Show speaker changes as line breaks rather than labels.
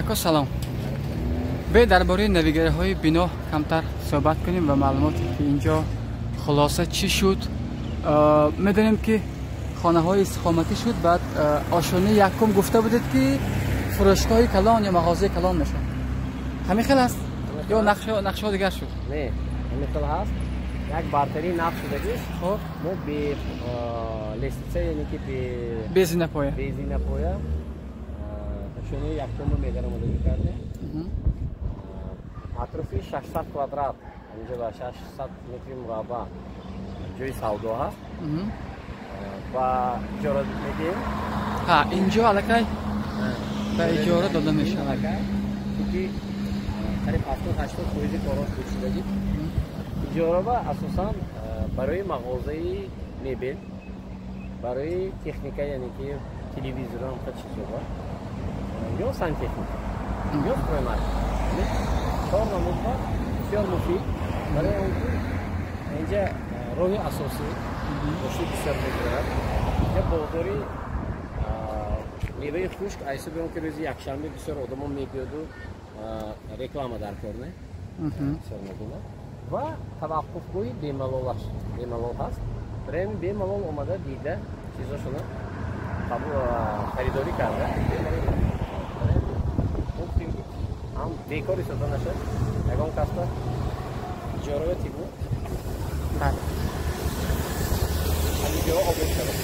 Ако салом. Бе дарбораи навигаторҳои бино камтар суҳбат кунем ва маълумоте ки инҷо хулоса чӣ шуд. Медонем ки хонаҳои истиқоматӣ шуд, баъд ошони якум гуфта будед ки фурӯшгоҳи калон ё мағозаи калон мешуд. Ҳамин хел аст ё нақшҳо дигар шуд?
Не, ҳамин хел ҳаст. Як бартари нақш шудагист.
Хоб
мо бе лестница, яъне ки
бе зинапоя.
Бе зинапоя ошони якумро медаромадагӣ кардем. Атрофи 600 квадрат, инҷо ба 600 метри мураббаъ ҷои савдо ҳаст. Ва иҷора медиҳем.
Ҳа, инҷо аллакай ба иҷора дода мешавад.
Чунки қариб 70-80% корош буд шудагӣ. Иҷораба асосан барои мағозаи мебел, барои техника, яъне ки телевизор ҳамқа чизоба, ё сантехника, ё строймашин. Чор намудба бисёр муфид барои он ки инҷа роҳи асосӣ боши бисёр мегирад. Инҷа бозори меваи хушк, айсоби он ки рӯзи якшанбе бисёр одамон мебиёду реклама дар кор не бисёр мебинад. Ва таваққуфгоҳи бемалол ҳаст. Барои бемалол омада дида чизошона харидорӣ карда ҳам бекор истода нашад. Ягон каста иҷораи тибу ҳамин ҷоро обод шавад.